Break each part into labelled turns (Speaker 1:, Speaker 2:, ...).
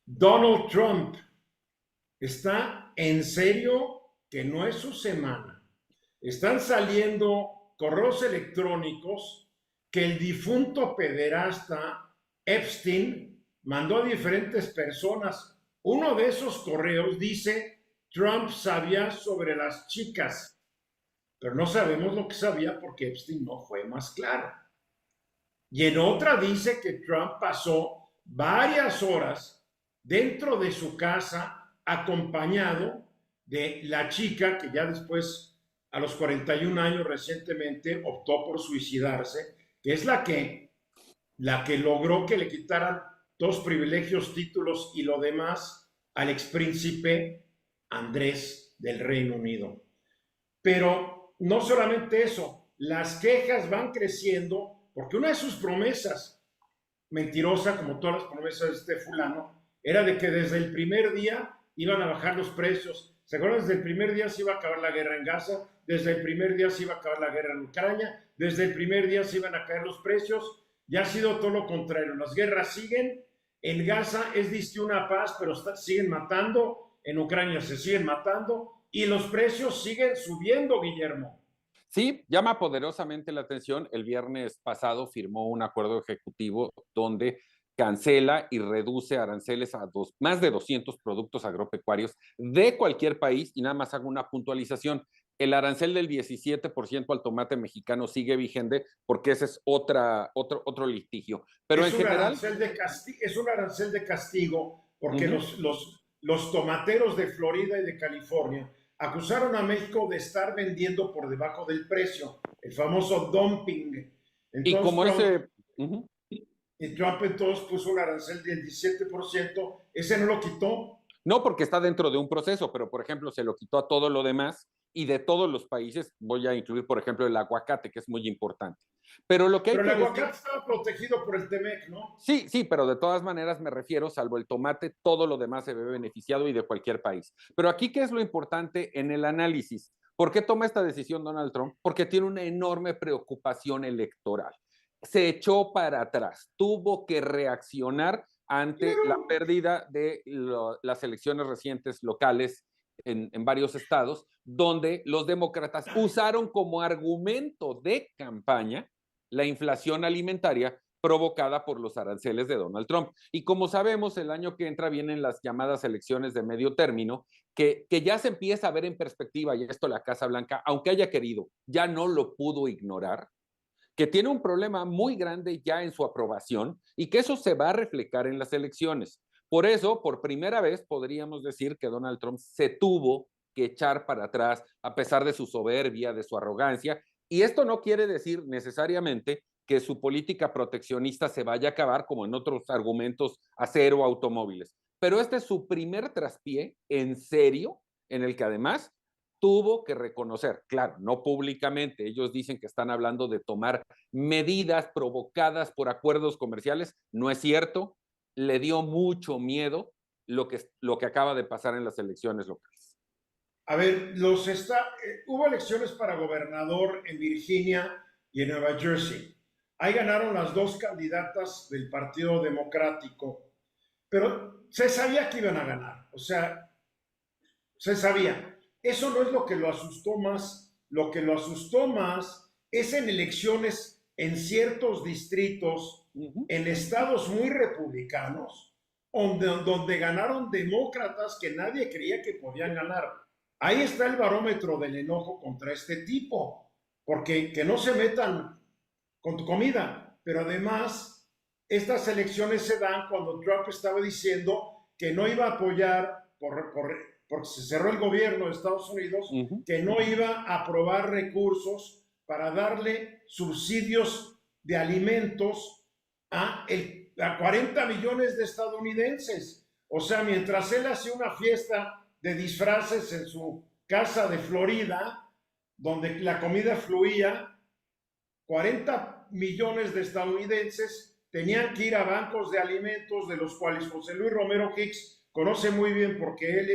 Speaker 1: Donald Trump está en serio que no es su semana. Están saliendo correos electrónicos que el difunto pederasta Epstein mandó a diferentes personas. Uno de esos correos dice: Trump sabía sobre las chicas, pero no sabemos lo que sabía porque Epstein no fue más claro. Y en otra dice que Trump pasó varias horas dentro de su casa acompañado de la chica que ya después, a los 41 años recientemente, optó por suicidarse, que es la que logró que le quitaran todos privilegios, títulos y lo demás al expríncipe Andrés del Reino Unido. Pero no solamente eso, las quejas van creciendo porque una de sus promesas, mentirosa como todas las promesas de este fulano, era de que desde el primer día iban a bajar los precios. ¿Se acuerdan? Desde el primer día se iba a acabar la guerra en Gaza, desde el primer día se iba a acabar la guerra en Ucrania, desde el primer día se iban a caer los precios. Ya ha sido todo lo contrario. Las guerras siguen. En Gaza es disque una paz, pero siguen matando. En Ucrania se siguen matando y los precios siguen subiendo, Guillermo.
Speaker 2: Sí, llama poderosamente la atención. El viernes pasado firmó un acuerdo ejecutivo donde cancela y reduce aranceles a más de 200 productos agropecuarios de cualquier país. Y nada más hago una puntualización. El arancel del 17% al tomate mexicano sigue vigente porque ese es otro litigio. Pero
Speaker 1: es
Speaker 2: en
Speaker 1: un
Speaker 2: general...
Speaker 1: es un arancel de castigo porque los tomateros de Florida y de California acusaron a México de estar vendiendo por debajo del precio, el famoso dumping.
Speaker 2: Y
Speaker 1: Entonces
Speaker 2: como
Speaker 1: Trump,
Speaker 2: ese... Uh-huh.
Speaker 1: y Trump entonces puso un arancel del 17%, ese no lo quitó.
Speaker 2: No, porque está dentro de un proceso, pero por ejemplo se lo quitó a todo lo demás y de todos los países voy a incluir, por ejemplo, el aguacate, que es muy importante. Pero lo que hay
Speaker 1: Pero el
Speaker 2: que decir...
Speaker 1: aguacate estaba protegido por el TEMEC, ¿no?
Speaker 2: Sí, sí, pero de todas maneras me refiero, salvo el tomate, todo lo demás se ve beneficiado y de cualquier país. Pero aquí, ¿qué es lo importante en el análisis? ¿Por qué toma esta decisión Donald Trump? Porque tiene una enorme preocupación electoral. Se echó para atrás, tuvo que reaccionar ante la pérdida de las elecciones recientes locales en varios estados, donde los demócratas usaron como argumento de campaña la inflación alimentaria provocada por los aranceles de Donald Trump. Y como sabemos, el año que entra vienen las llamadas elecciones de medio término, que ya se empieza a ver en perspectiva, y esto la Casa Blanca, aunque haya querido, ya no lo pudo ignorar, que tiene un problema muy grande ya en su aprobación y que eso se va a reflejar en las elecciones. Por eso, por primera vez, podríamos decir que Donald Trump se tuvo que echar para atrás a pesar de su soberbia, de su arrogancia. Y esto no quiere decir necesariamente que su política proteccionista se vaya a acabar como en otros argumentos acero automóviles. Pero este es su primer traspié en serio, en el que además tuvo que reconocer, claro, no públicamente, ellos dicen que están hablando de tomar medidas provocadas por acuerdos comerciales, no es cierto, le dio mucho miedo lo que acaba de pasar en las elecciones locales.
Speaker 1: A ver, hubo elecciones para gobernador en Virginia y en Nueva Jersey. Ahí ganaron las dos candidatas del Partido Democrático, pero se sabía que iban a ganar, o sea, se sabía. Eso no es lo que lo asustó más. Lo que lo asustó más es en elecciones en ciertos distritos, en estados muy republicanos, donde ganaron demócratas que nadie creía que podían ganar. Ahí está el barómetro del enojo contra este tipo, porque que no se metan con tu comida, pero además estas elecciones se dan cuando Trump estaba diciendo que no iba a apoyar porque se cerró el gobierno de Estados Unidos, que no iba a aprobar recursos para darle subsidios de alimentos a 40 millones de estadounidenses. O sea, mientras él hacía una fiesta de disfraces en su casa de Florida, donde la comida fluía, 40 millones de estadounidenses tenían que ir a bancos de alimentos, de los cuales José Luis Romero Hicks conoce muy bien porque él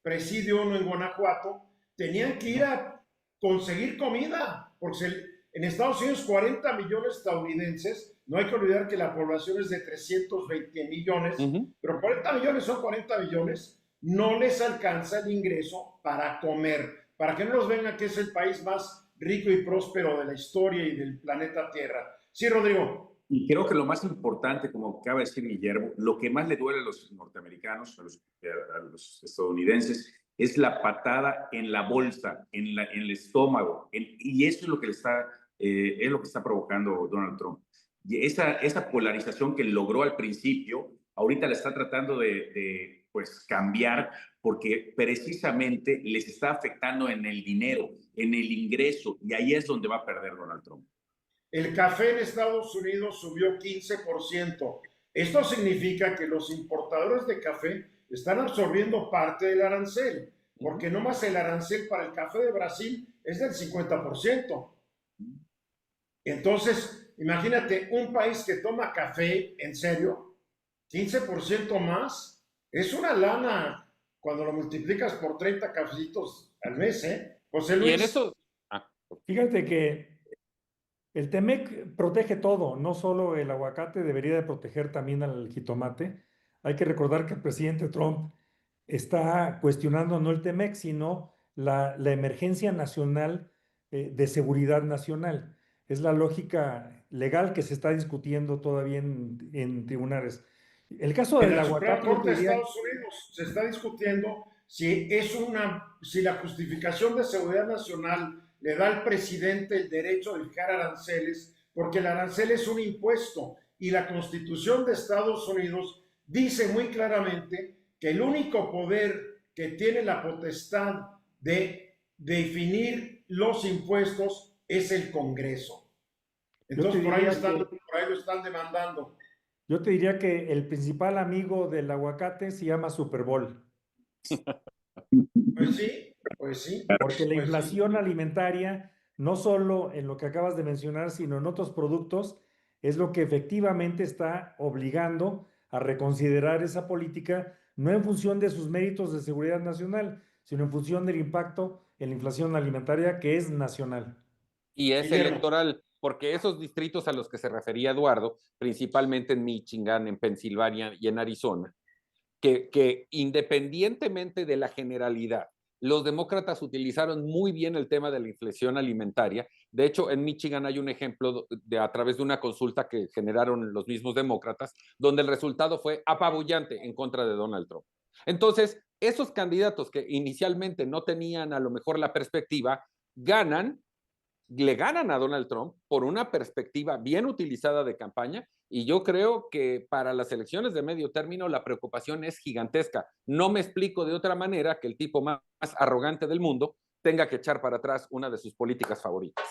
Speaker 1: preside uno en Guanajuato, tenían que ir a conseguir comida, porque en Estados Unidos 40 millones de estadounidenses no hay que olvidar que la población es de 320 millones, pero 40 millones son 40 millones, no les alcanza el ingreso para comer, para que no nos venga que es el país más rico y próspero de la historia y del planeta Tierra. Sí, Rodrigo.
Speaker 3: Y creo que lo más importante, como acaba de decir Guillermo, lo que más le duele a los norteamericanos, a los estadounidenses, es la patada en la bolsa, en el estómago, y eso es lo que es lo que está provocando Donald Trump. Y esa polarización que logró al principio, ahorita la está tratando de pues, cambiar, porque precisamente les está afectando en el dinero, en el ingreso, y ahí es donde va a perder Donald Trump.
Speaker 1: El café en Estados Unidos subió 15%. Esto significa que los importadores de café están absorbiendo parte del arancel, porque no más el arancel para el café de Brasil es del 50%. Entonces, imagínate, un país que toma café, en serio, 15% más, es una lana cuando lo multiplicas por 30 cafecitos al mes, ¿eh? José Luis.
Speaker 2: Y en eso...
Speaker 4: Fíjate que el TEMEC protege todo, no solo el aguacate, debería de proteger también al jitomate. Hay que recordar que el presidente Trump está cuestionando no el TEMEC, sino la emergencia nacional de seguridad nacional. Es la lógica legal que se está discutiendo todavía en tribunales. El caso del aguacate...
Speaker 1: En la Suprema Corte de Estados Unidos se está discutiendo si la justificación de seguridad nacional le da al presidente el derecho de fijar aranceles, porque el arancel es un impuesto y la Constitución de Estados Unidos dice muy claramente que el único poder que tiene la potestad de definir los impuestos es el Congreso. Entonces por ahí lo están demandando.
Speaker 4: Yo te diría que el principal amigo del aguacate se llama Super Bowl.
Speaker 1: Pues sí, pues sí.
Speaker 4: Porque la inflación alimentaria, no solo en lo que acabas de mencionar, sino en otros productos, es lo que efectivamente está obligando a reconsiderar esa política, no en función de sus méritos de seguridad nacional, sino en función del impacto en la inflación alimentaria que es nacional.
Speaker 2: Y es electoral, porque esos distritos a los que se refería Eduardo, principalmente en Michigan, en Pensilvania y en Arizona, que independientemente de la generalidad, los demócratas utilizaron muy bien el tema de la inflación alimentaria. De hecho, en Michigan hay un ejemplo a través de una consulta que generaron los mismos demócratas, donde el resultado fue apabullante en contra de Donald Trump. Entonces, esos candidatos que inicialmente no tenían a lo mejor la perspectiva, le ganan a Donald Trump por una perspectiva bien utilizada de campaña, y yo creo que para las elecciones de medio término la preocupación es gigantesca. No me explico de otra manera que el tipo más arrogante del mundo tenga que echar para atrás una de sus políticas favoritas.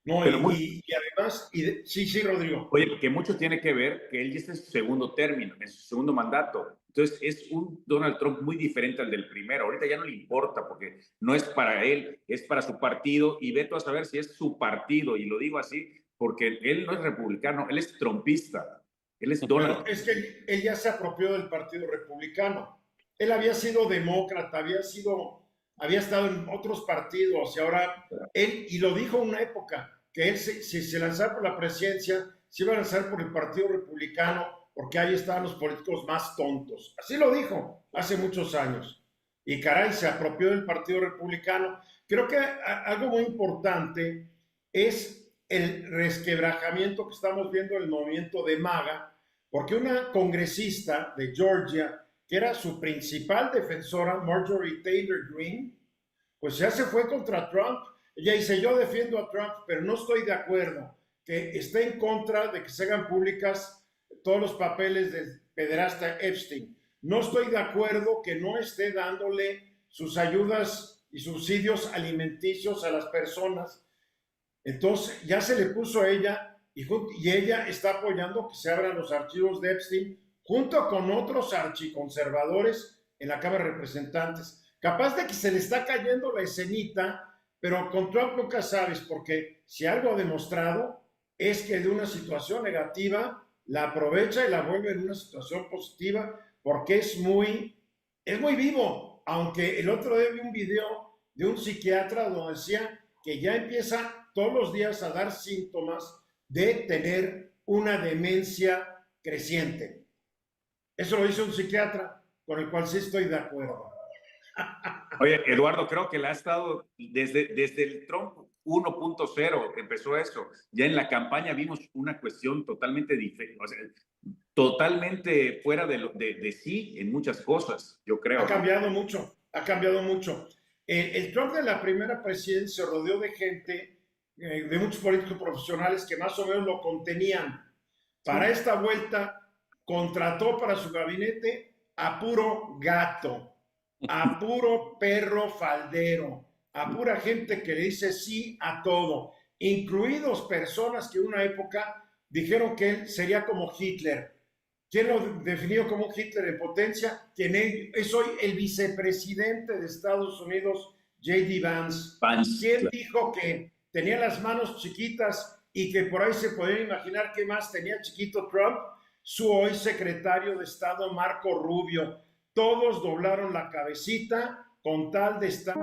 Speaker 1: No, y además, sí, Rodrigo.
Speaker 3: Oye, que mucho tiene que ver que él ya está en su segundo término, en su segundo mandato. Entonces, es un Donald Trump muy diferente al del primero. Ahorita ya no le importa porque no es para él, es para su partido. Y veto a saber si es su partido. Y lo digo así porque él no es republicano, él es trumpista. Él es Donald.
Speaker 1: Pero es que él ya se apropió del Partido Republicano. Él había sido demócrata, había estado en otros partidos y ahora él, y lo dijo en una época, que él si se lanzara por la presidencia, se iba a lanzar por el Partido Republicano porque ahí estaban los políticos más tontos. Así lo dijo hace muchos años. Y caray, se apropió del Partido Republicano. Creo que algo muy importante es el resquebrajamiento que estamos viendo en el movimiento de MAGA, porque una congresista de Georgia, que era su principal defensora, Marjorie Taylor Greene, pues ya se fue contra Trump. Ella dice, yo defiendo a Trump, pero no estoy de acuerdo que esté en contra de que se hagan públicas todos los papeles del pederasta Epstein. No estoy de acuerdo que no esté dándole sus ayudas y subsidios alimenticios a las personas. Entonces ya se le puso a ella y ella está apoyando que se abran los archivos de Epstein junto con otros archiconservadores en la Cámara de Representantes. Capaz de que se le está cayendo la escenita, pero con Trump nunca sabes, porque si algo ha demostrado es que de una situación negativa la aprovecha y la vuelve en una situación positiva, porque es muy vivo. Aunque el otro día vi un video de un psiquiatra donde decía que ya empieza todos los días a dar síntomas de tener una demencia creciente. Eso lo dice un psiquiatra, con el cual sí estoy de acuerdo.
Speaker 3: Oye, Eduardo, creo que la ha estado desde el Trump 1.0, empezó eso. Ya en la campaña vimos una cuestión totalmente diferente, o sea, totalmente fuera de sí en muchas cosas, yo creo.
Speaker 1: Ha cambiado mucho, ha cambiado mucho. El Trump de la primera presidencia se rodeó de gente, de muchos políticos profesionales que más o menos lo contenían. Para esta vuelta, contrató para su gabinete a puro gato, a puro perro faldero, a pura gente que le dice sí a todo, incluidos personas que en una época dijeron que él sería como Hitler. ¿Quién lo definió como Hitler en potencia? Quien es hoy el vicepresidente de Estados Unidos, J.D. Vance. ¿Quién dijo que tenía las manos chiquitas y que por ahí se podía imaginar qué más tenía chiquito Trump? Su hoy secretario de Estado, Marco Rubio. Todos doblaron la cabecita con tal de estar